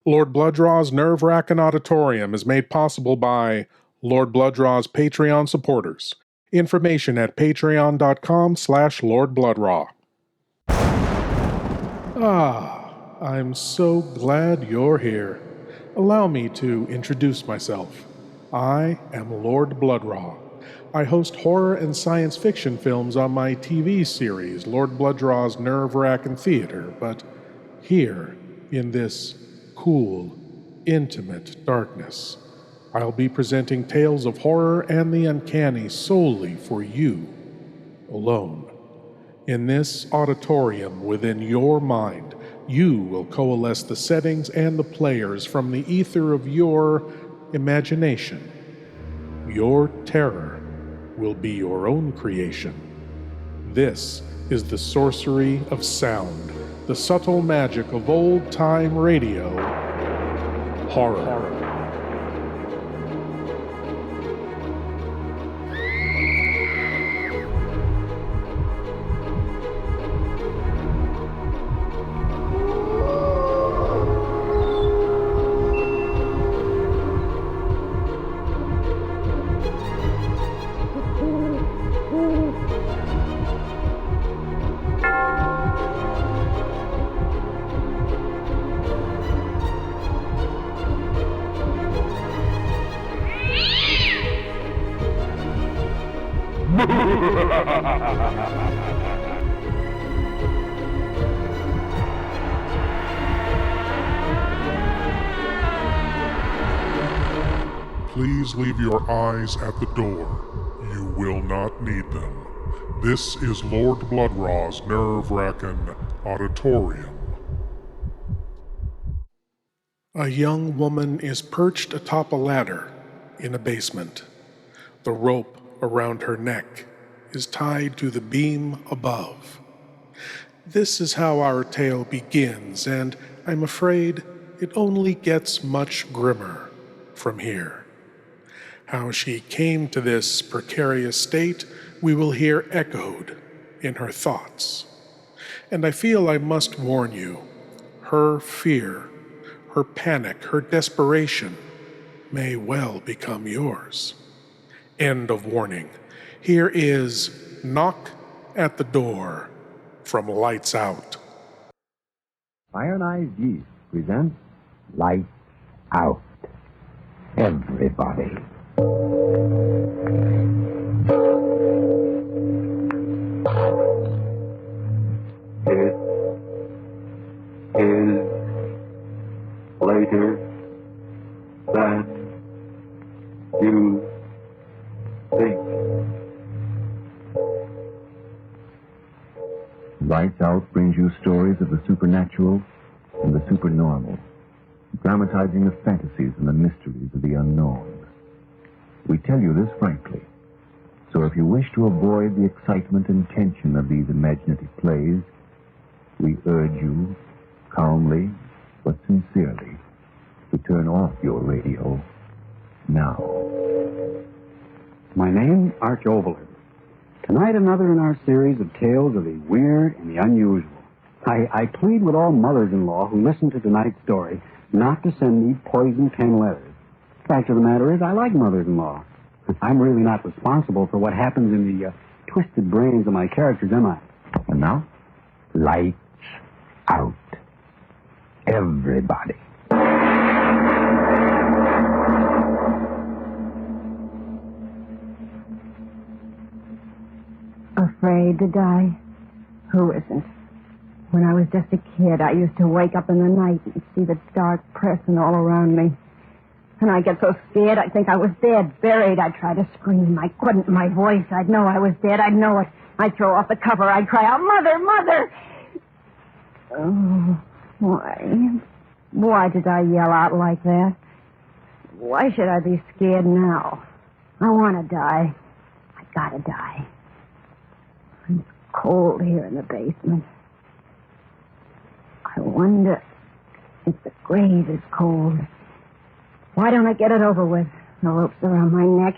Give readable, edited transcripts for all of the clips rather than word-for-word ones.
Lord Blood-Rah's nerve-wracking Auditorium is made possible by Lord Blood-Rah's Patreon supporters. Information at patreon.com/Lord Blood-Rah. I'm so glad you're here. Allow me to introduce myself. I am Lord Blood-Rah. I host horror and science fiction films on my TV series, Lord Blood-Rah's Nerve-Wrackin' Theater, but here, in this cool, intimate darkness, I'll be presenting tales of horror and the uncanny solely for you, alone. In this auditorium within your mind, you will coalesce the settings and the players from the ether of your imagination. Your terror will be your own creation. This is the sorcery of sound, the subtle magic of old-time radio, horror. Please leave your eyes at the door. You will not need them. This is Lord Blood-Rah's nerve-wracking Auditorium. A young woman is perched atop a ladder in a basement. The rope around her neck is tied to the beam above. This is how our tale begins, and I'm afraid it only gets much grimmer from here. How she came to this precarious state we will hear echoed in her thoughts. And I feel I must warn you, her fear, her panic, her desperation may well become yours. End of warning. Here is Knock at the Door from Lights Out. Iron Eyes Yeast presents Lights Out. Everybody. It is later than you think. Lights Out brings you stories of the supernatural and the supernormal, dramatizing the fantasies and the mysteries of the unknown. We tell you this frankly, so if you wish to avoid the excitement and tension of these imaginative plays, we urge you, calmly but sincerely, to turn off your radio now. My name, Arch Overland. Tonight, another in our series of tales of the weird and the unusual. I plead with all mothers-in-law who listen to tonight's story not to send me poison pen letters. Fact of the matter is, I like mothers-in-law. I'm really not responsible for what happens in the twisted brains of my characters, am I? And now, Lights Out. Everybody. Afraid to die? Who isn't? When I was just a kid, I used to wake up in the night and see the dark pressing all around me. And I'd get so scared, I'd think I was dead, buried. I'd try to scream. I couldn't. My voice, I'd know I was dead. I'd know it. I'd throw off the cover. I'd cry out, "Mother, Mother!" Oh, why? Why did I yell out like that? Why should I be scared now? I want to die. I gotta die. It's cold here in the basement. I wonder if the grave is cold. Why don't I get it over with? The rope's around my neck.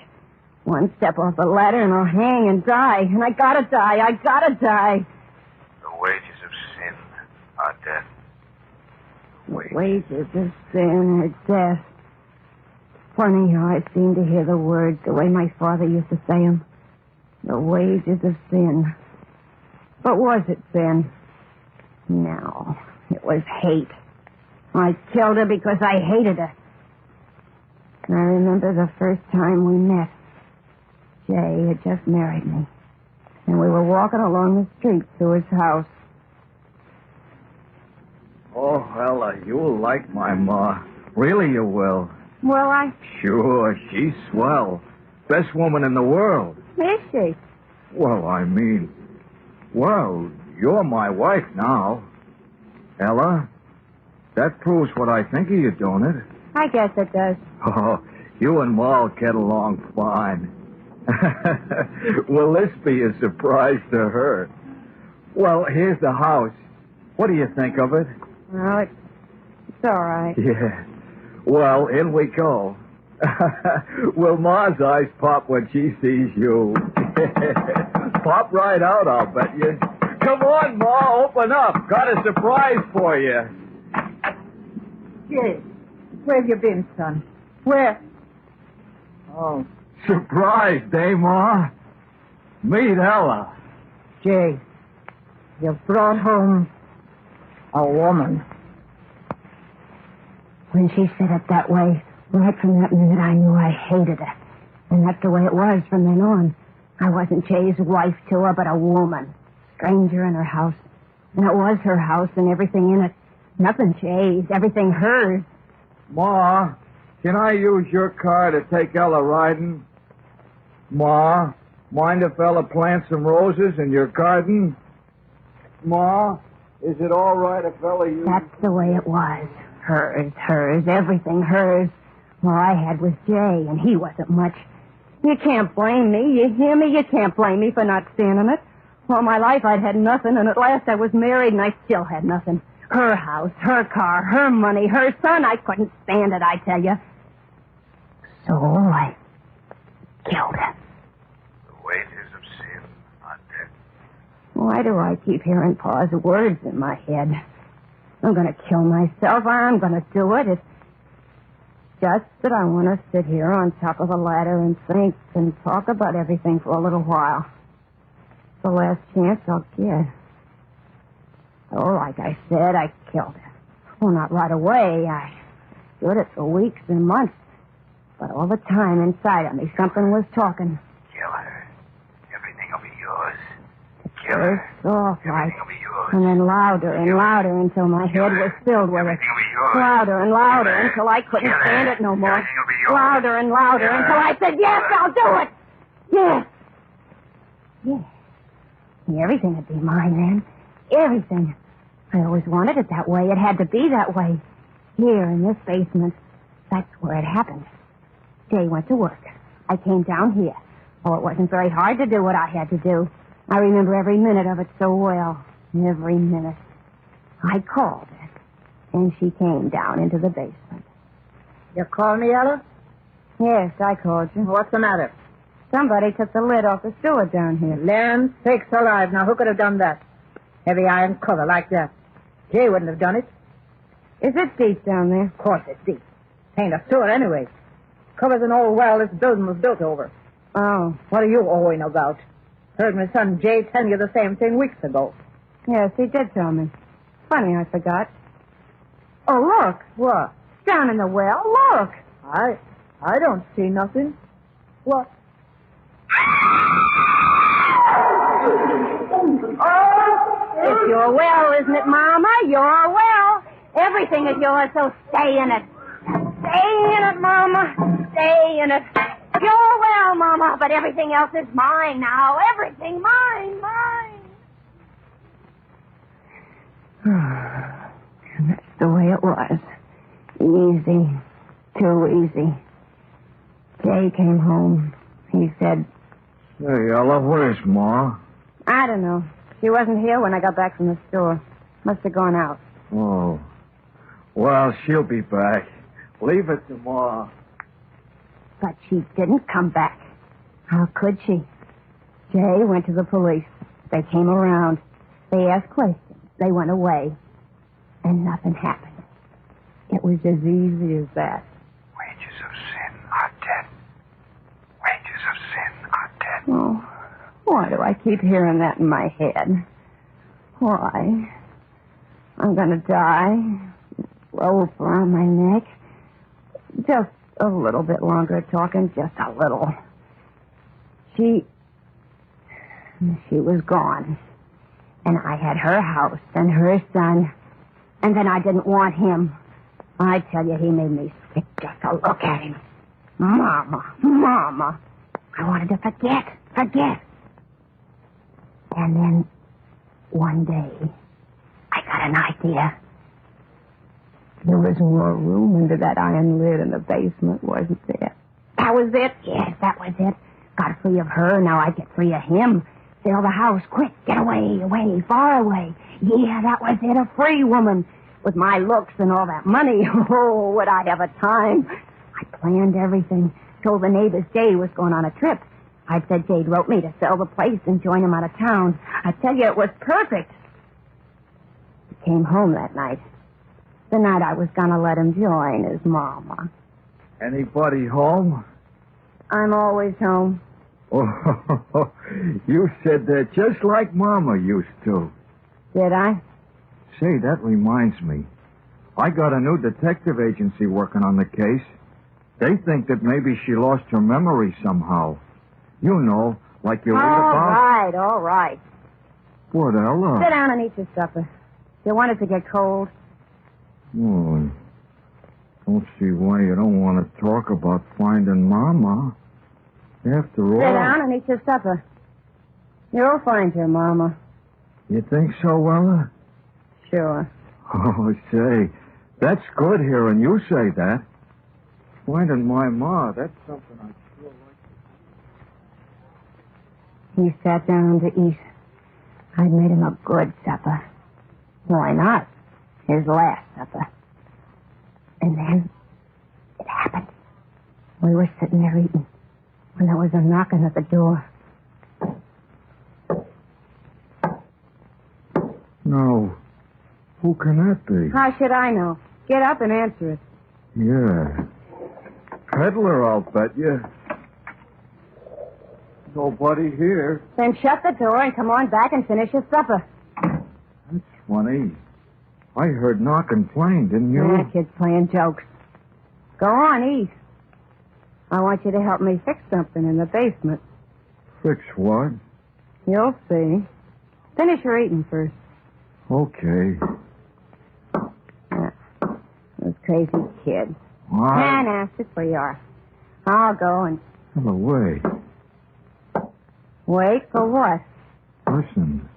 One step off the ladder and I'll hang and die. And I gotta die. I gotta die. The wages of sin are death. Wait. Wages of sin are death. Funny how I seem to hear the words the way my father used to say them. The wages of sin. But was it sin? No, it was hate. I killed her because I hated her. I remember the first time we met. Jay had just married me, and we were walking along the street to his house. Oh, Ella, you'll like my ma. Really you will. Well, Sure, she's swell. Best woman in the world. Is she? Well, I mean... Well, you're my wife now. Ella, that proves what I think of you, don't it? I guess it does. Oh, you and Ma'll get along fine. Will this be a surprise to her? Well, here's the house. What do you think of it? Well, it's all right. Yeah. Well, in we go. Will Ma's eyes pop when she sees you? Pop right out, I'll bet you. Come on, Ma, open up. Got a surprise for you. Jay, where have you been, son? Where? Oh, Surprised, eh, Ma? Meet Ella. Jay, you've brought home a woman. When she said it that way, right from that minute I knew I hated her. And that's the way it was from then on. I wasn't Jay's wife to her, but a woman. Stranger in her house. And it was her house and everything in it. Nothing Jay's, everything hers. Ma, can I use your car to take Ella riding? Ma, mind if Ella plants some roses in your garden? Ma, is it all right if Ella uses... That's the way it was. Hers, everything hers. All I had was Jay, and he wasn't much. You can't blame me, you hear me? You can't blame me for not standing it. All my life I'd had nothing, and at last I was married, and I still had nothing. Her house, her car, her money, her son. I couldn't stand it, I tell you. So I killed her. The wages of sin are death. Why do I keep hearing Pa's words in my head? I'm going to kill myself. I'm going to do it. It's just that I want to sit here on top of a ladder and think and talk about everything for a little while. It's the last chance I'll get. Oh, like I said, I killed her. Well, not right away. I stood it for weeks and months. But all the time inside of me, something was talking. Kill her. Everything will be yours. Kill her. Soft like. Everything will be yours. And then louder and louder until my head was filled with it. Everything will be yours. Louder and louder until I couldn't stand it no more. Everything will be yours. Louder and louder until I said, yes, I'll do it. Yes. Yes. And everything would be mine then. Everything. I always wanted it that way. It had to be that way. Here in this basement. That's where it happened. Jay went to work. I came down here. Oh, it wasn't very hard to do what I had to do. I remember every minute of it so well. Every minute. I called her, and she came down into the basement. You called me, Ella? Yes, I called you. What's the matter? Somebody took the lid off the sewer down here. Land sakes alive. Now, who could have done that? Heavy iron cover like that. Jay wouldn't have done it. Is it deep down there? Of course it's deep. Ain't a sewer anyway. Covers an old well this building was built over. Oh. What are you owing about? Heard my son Jay tell you the same thing weeks ago. Yes, he did tell me. Funny, I forgot. Oh, look. What? Down in the well. Look. I don't see nothing. What? Oh, it's your well, isn't it, Mama? Your well. Everything is yours, so stay in it. Stay in it, Mama. Stay in it. Your well, Mama, but everything else is mine now. Everything mine. And that's the way it was. Easy. Too easy. Jay came home. He said... Hey, Ella, where's Ma? I don't know. She wasn't here when I got back from the store. Must have gone out. Oh. Well, she'll be back. Leave it to Ma. But she didn't come back. How could she? Jay went to the police. They came around. They asked questions. They went away. And nothing happened. It was as easy as that. Wages of sin are death. Wages of sin are death. Oh, why do I keep hearing that in my head? Why? I'm going to die. Rope around my neck. Just a little bit longer talking, just a little. She was gone. And I had her house and her son. And then I didn't want him. I tell you, he made me sick just to look at him. Mama. I wanted to forget. And then, one day, I got an idea. There was more room under that iron lid in the basement, wasn't there? That was it. Yes, that was it. Got free of her, now I get free of him. Sell the house, quick, get away, far away. Yeah, that was it, a free woman. With my looks and all that money, oh, would I have a time. I planned everything. Told the neighbors Jade was going on a trip. I said Jade wrote me to sell the place and join him out of town. I tell you, it was perfect. He came home that night. The night I was going to let him join his mama. Anybody home? I'm always home. Oh, you said that just like Mama used to. Did I? Say, that reminds me. I got a new detective agency working on the case. They think that maybe she lost her memory somehow. You know, like you read about. All right. What, Ella? Sit down and eat your supper. You want it to get cold? Oh, don't see why you don't want to talk about finding Mama. After all... Sit down and eat your supper. You'll find your Mama. You think so, Ella? Sure. Oh, say, that's good hearing you say that. Finding my Ma, that's something I'd sure like to... He sat down to eat. I'd made him a good supper. Why not? His last supper. And then it happened. We were sitting there eating when there was a knocking at the door. No. Who can that be? How should I know? Get up and answer it. Yeah. Peddler, I'll bet you. Nobody here. Then shut the door and come on back and finish your supper. That's funny. I heard knocking plain, didn't you? Yeah, kid's playing jokes. Go on, eat. I want you to help me fix something in the basement. Fix what? You'll see. Finish your eating first. Okay. Those crazy kids. What? Nah, sit where you are. I'll go and... Oh, wait. Wait for what? Listen.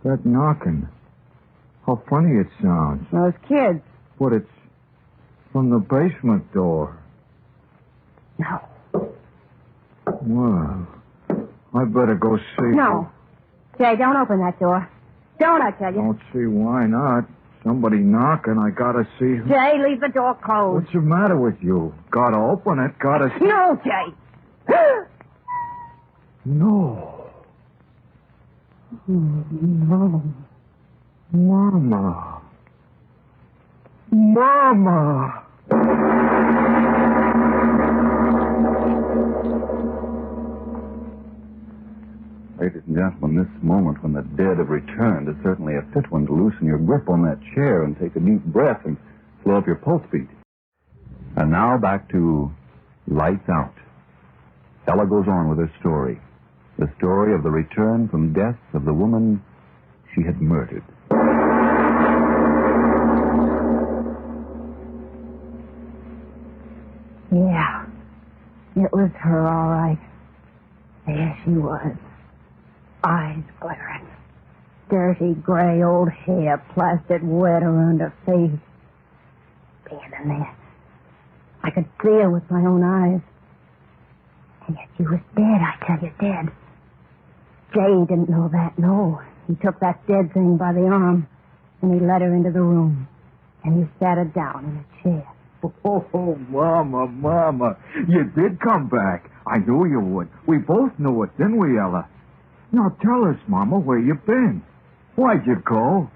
That knocking. How funny it sounds. Those kids. But it's from the basement door. No. Well, I better go see. No. Jay, don't open that door. Don't, I tell you. Don't see why not. Somebody knocking, I gotta see who... Jay, leave the door closed. What's the matter with you? Gotta open it, gotta see... No, Jay. No. No. Mama. Mama. Ladies and gentlemen, this moment when the dead have returned is certainly a fit one to loosen your grip on that chair and take a deep breath and slow up your pulse beat. And now back to Lights Out. Ella goes on with her story. The story of the return from death of the woman she had murdered. Yeah. It was her, all right. There she was. Eyes glaring. Dirty, gray old hair plastered wet around her face. Standing there. I could see her with my own eyes. And yet she was dead, I tell you, dead. Jay didn't know that, no. He took that dead thing by the arm, and he led her into the room. And he sat her down in a chair. Oh, Mama. You did come back. I knew you would. We both knew it, didn't we, Ella? Now tell us, Mama, where you been. Why'd you go?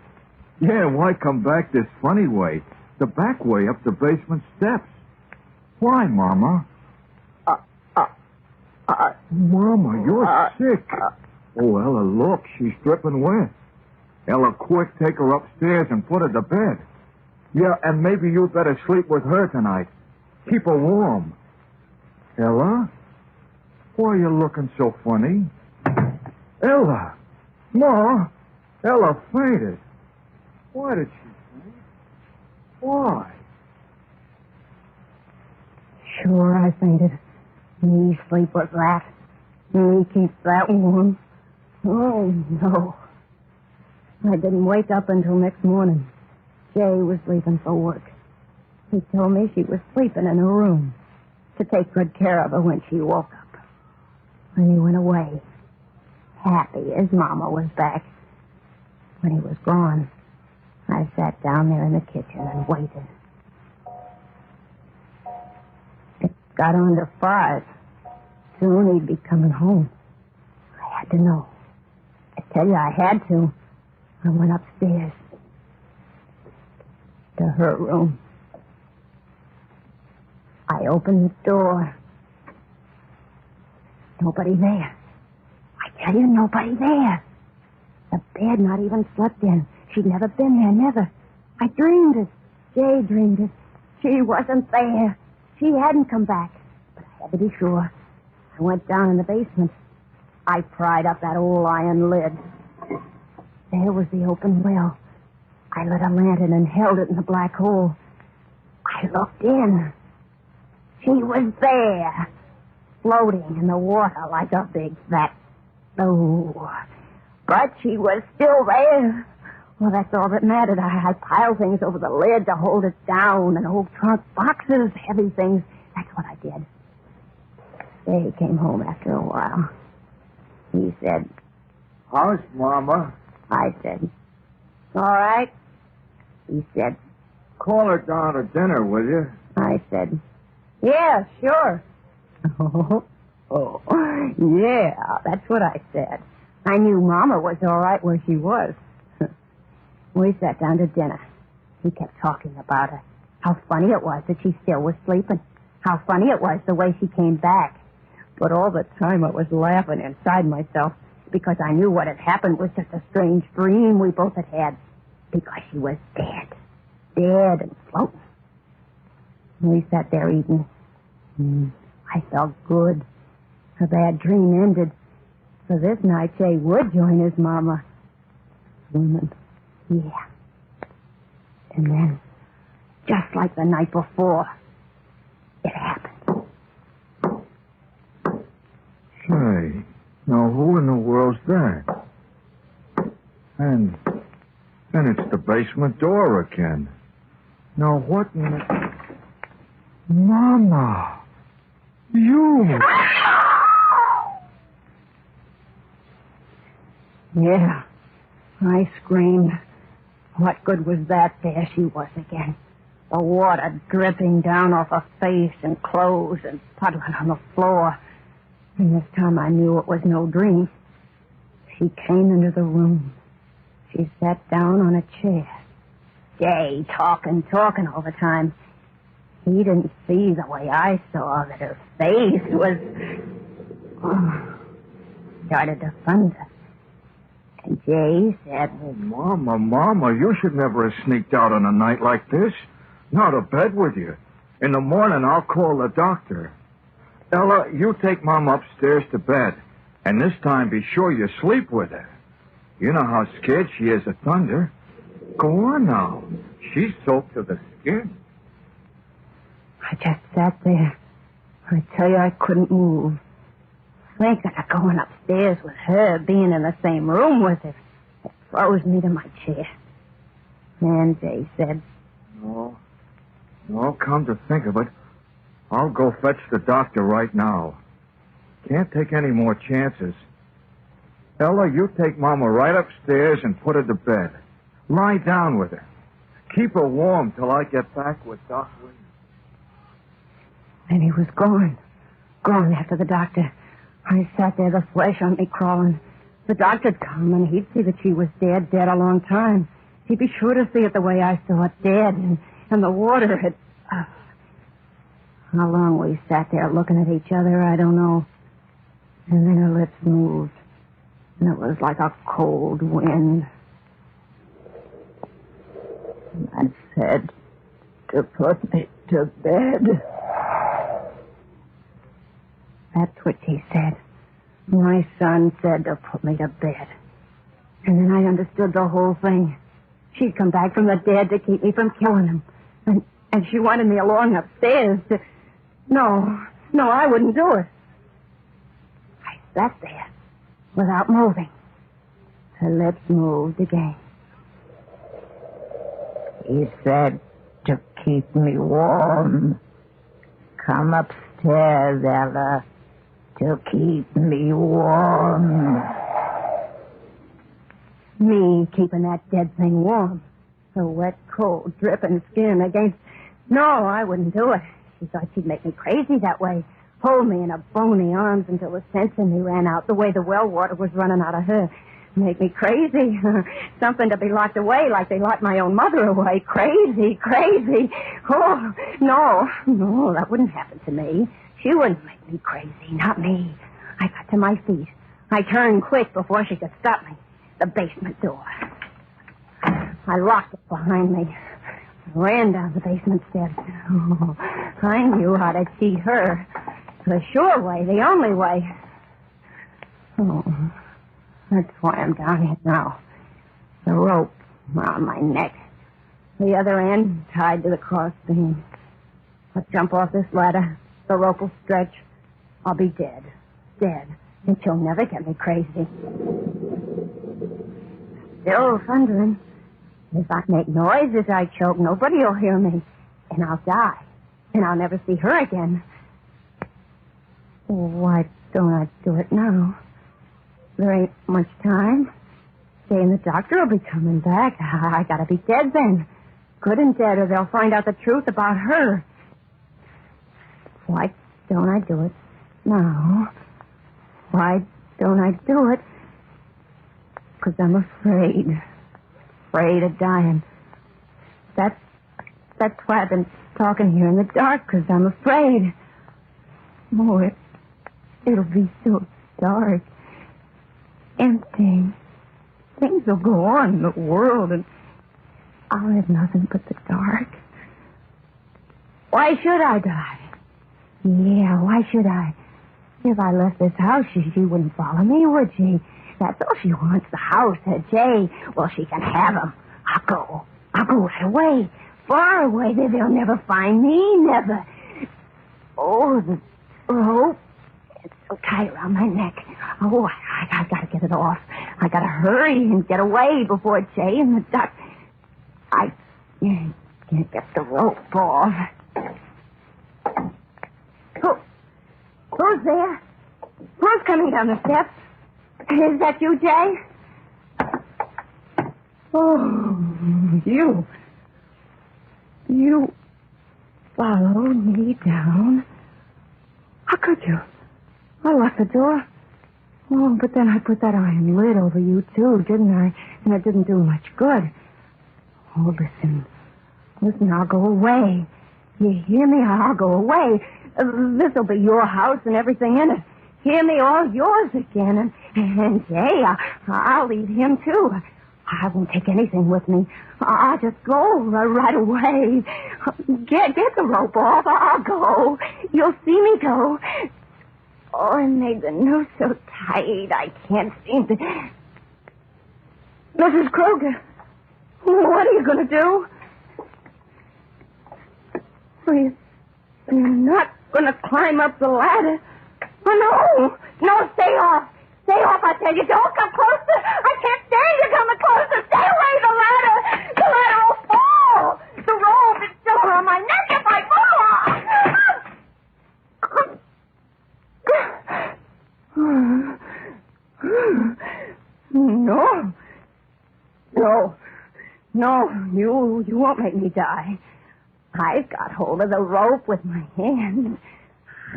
Yeah, why come back this funny way? the back way up the basement steps. Why, Mama? Mama, you're sick. Oh, Ella, look, she's dripping wet. Ella, quick, take her upstairs and put her to bed. Yeah, and maybe you'd better sleep with her tonight. Keep her warm. Ella? Why are you looking so funny? Ella! Ma! Ella fainted. Why did she faint? Why? Sure, I fainted. Me sleep with that. Me keep that warm. Oh, no. I didn't wake up until next morning. Jay was leaving for work. He told me she was sleeping in her room to take good care of her when she woke up. When he went away, happy his mama was back. When he was gone, I sat down there in the kitchen and waited. It got on to 5. Soon he'd be coming home. I had to know. I tell you, I had to. I went upstairs to her room. I opened the door. Nobody there. I tell you, nobody there. The bed not even slept in. She'd never been there, never. I dreamed it. Jay dreamed it. She wasn't there. She hadn't come back. But I had to be sure. I went down in the basement. I pried up that old iron lid. There was the open well. I lit a lantern and held it in the black hole. I looked in. She was there, floating in the water like a big fat... Oh, but she was still there. Well, that's all that mattered. I piled things over the lid to hold it down, and old trunk boxes, heavy things. That's what I did. They came home after a while. He said, How's Mama? I said, all right. He said, Call her down to dinner, will you? I said, yeah, sure. Oh, yeah, that's what I said. I knew Mama was all right where she was. We sat down to dinner. He kept talking about her. How funny it was that she still was sleeping. How funny it was the way she came back. But all the time I was laughing inside myself because I knew what had happened was just a strange dream we both had had. Because she was dead. Dead and floating. We sat there eating. I felt good. Her bad dream ended. So this night Jay would join his mama. Swimming. Yeah. And then, just like the night before, it happened. Say, now who in the world's that? And it's the basement door again. Now what in the... Mama! You! Yeah, I screamed. What good was that? There she was again. The water dripping down off her face and clothes and puddling on the floor. And this time I knew it was no dream. She came into the room. She sat down on a chair. Jay talking all the time. He didn't see the way I saw that her face was... started to thunder. And Jay said... Oh, Mama, you should never have sneaked out on a night like this. Not to bed with you. In the morning, I'll call the doctor. Ella, you take Mama upstairs to bed. And this time, be sure you sleep with her. You know how scared she is of thunder. Go on now. She's soaked to the skin. I just sat there. I tell you, I couldn't move. Thinking of going upstairs with her, being in the same room with her, it froze me to my chair. And Jay said, No, come to think of it, I'll go fetch the doctor right now. Can't take any more chances. Ella, you take Mama right upstairs and put her to bed. Lie down with her. Keep her warm till I get back with Doc Williams. And he was gone. Gone after the doctor. I sat there, the flesh on me crawling. The doctor'd come, and he'd see that she was dead a long time. He'd be sure to see it the way I saw it, dead. And and the water had... How long we sat there looking at each other, I don't know. And then her lips moved, and it was like a cold wind. I said to put me to bed. That's what she said. My son said to put me to bed. And then I understood the whole thing. She'd come back from the dead to keep me from killing him. And she wanted me along upstairs to... No, I wouldn't do it. I sat there without moving. Her lips moved again. He said to keep me warm. Come upstairs, Ella, to keep me warm. Me keeping that dead thing warm. Her wet, cold, dripping skin against... No, I wouldn't do it. She thought she'd make me crazy that way. Hold me in her bony arms until the sense in me ran out, the way the well water was running out of her. Make me crazy. Something to be locked away like they locked my own mother away. Crazy. Oh, no, that wouldn't happen to me. She wouldn't make me crazy, not me. I got to my feet. I turned quick before she could stop me. The basement door. I locked it behind me. Ran down the basement steps. Oh, I knew how to cheat her. The sure way, the only way. Oh, that's why I'm down here now. The rope around my neck. The other end tied to the crossbeam. I'll jump off this ladder. The rope will stretch. I'll be dead. And she'll never get me crazy. Still thundering. If I make noise as I choke, nobody will hear me. And I'll die. And I'll never see her again. Why don't I do it now? There ain't much time. Jay and the doctor will be coming back. I gotta be dead then. Good and dead, or they'll find out the truth about her. Why don't I do it now? Why don't I do it? 'Cause I'm afraid. Afraid of dying. That's why I've been talking here in the dark, 'cause I'm afraid. Oh, it'll be so dark. Empty. Things will go on in the world, and I'll have nothing but the dark. Why should I die? Yeah, why should I? If I left this house, she wouldn't follow me, would she? That's all she wants, the house, her Jay. Well, she can have him. I'll go right away. Far away. They'll never find me, never. Oh, the rope. It's so tight around my neck. Oh, I gotta get it off. I gotta hurry and get away before Jay and the duck... I can't get the rope off. Who's there? Who's coming down the steps? Is that you, Jay? Oh, you followed me down? How could you? I locked the door. Oh, but then I put that iron lid over you, too, didn't I? And it didn't do much good. Oh, listen, I'll go away. You hear me? I'll go away. This'll be your house and everything in it. Hear me? All yours again. And Jay, I'll leave him, too. I won't take anything with me. I'll just go right away. Get the rope off. I'll go. You'll see me go. Oh, and made the noose so tight I can't seem to... Mrs. Kroger, what are you going to do? You're not going to climb up the ladder. Oh, no, stay off. Stay off, I tell you. Don't come closer. I can't stand you coming closer. Stay away, the ladder will fall. The rope is still around my neck if I fall. No, you won't make me die. I've got hold of the rope with my hands.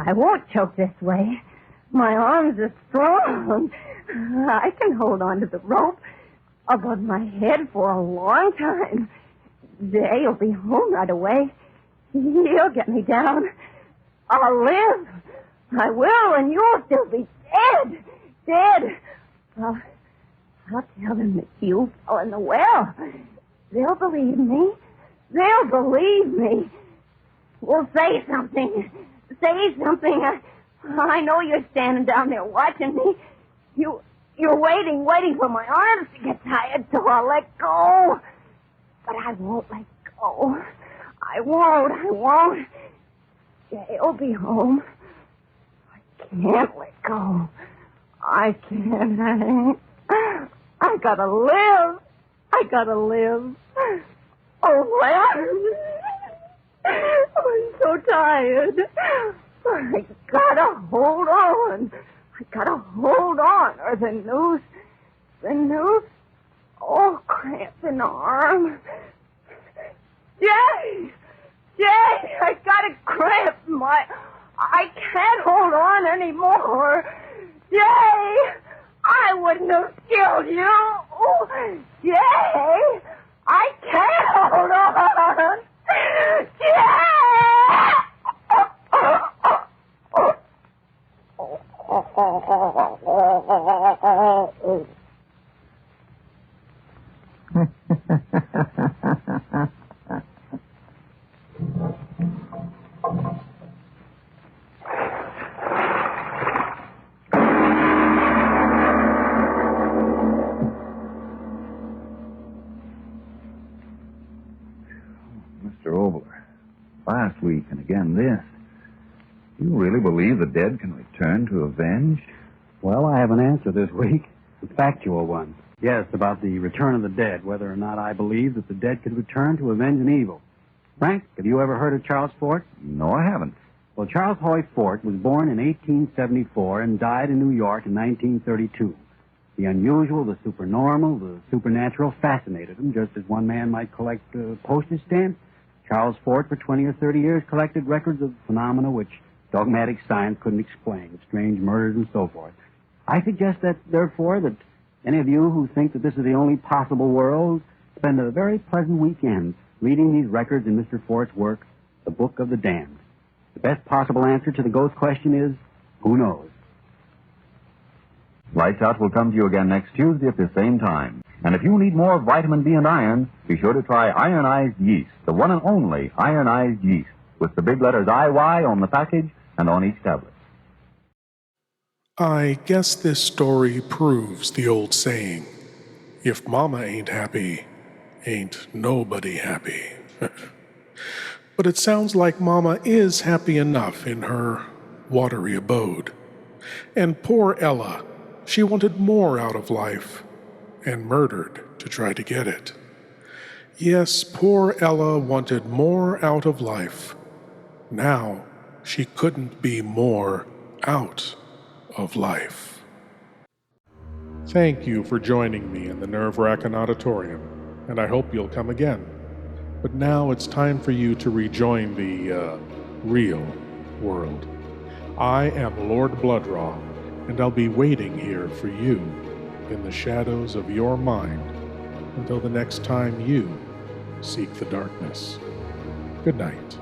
I won't choke this way. My arms are strong. I can hold on to the rope above my head for a long time. Jay'll be home right away. He'll get me down. I'll live. I will, and you'll still be dead. Dead. Well, I'll tell them that you fell in the well. They'll believe me. They'll believe me. Well, say something. Say something. I know you're standing down there watching me. You're waiting for my arms to get tired, so I'll let go. But I won't let go. I won't. Jay'll be home. I can't let go. I can't. I gotta live. Oh, I'm so tired. I gotta hold on. Or the noose. Oh, cramp in the arm. Jay, I got a cramp. I can't hold on anymore. Jay, I wouldn't have killed you. Oh, Jay, I can't hold on. Jay! Mr. Obler, last week and again this. You really believe the dead can return to avenge? Well, I have an answer this week. A factual one. Yes, about the return of the dead, whether or not I believe that the dead could return to avenge an evil. Frank, have you ever heard of Charles Fort? No, I haven't. Well, Charles Hoy Fort was born in 1874 and died in New York in 1932. The unusual, the supernormal, the supernatural fascinated him, just as one man might collect postage stamps. Charles Fort, for 20 or 30 years, collected records of phenomena which dogmatic science couldn't explain, strange murders and so forth. I suggest that, therefore, that any of you who think that this is the only possible world spend a very pleasant weekend reading these records in Mr. Fort's work, The Book of the Damned. The best possible answer to the ghost question is, who knows? Lights Out will come to you again next Tuesday at the same time. And if you need more vitamin D and iron, be sure to try Ironized Yeast, the one and only Ironized Yeast, with the big letters IY on the package and on each tablet. I guess this story proves the old saying, if Mama ain't happy, ain't nobody happy. But it sounds like Mama is happy enough in her watery abode. And poor Ella, she wanted more out of life, and murdered to try to get it. Yes, poor Ella wanted more out of life. Now she couldn't be more out of life. Thank you for joining me in the Wrackin Auditorium, and I hope you'll come again. But now it's time for you to rejoin the, real world. I am Lord Blood-Rah, and I'll be waiting here for you in the shadows of your mind until the next time you seek the darkness. Good night.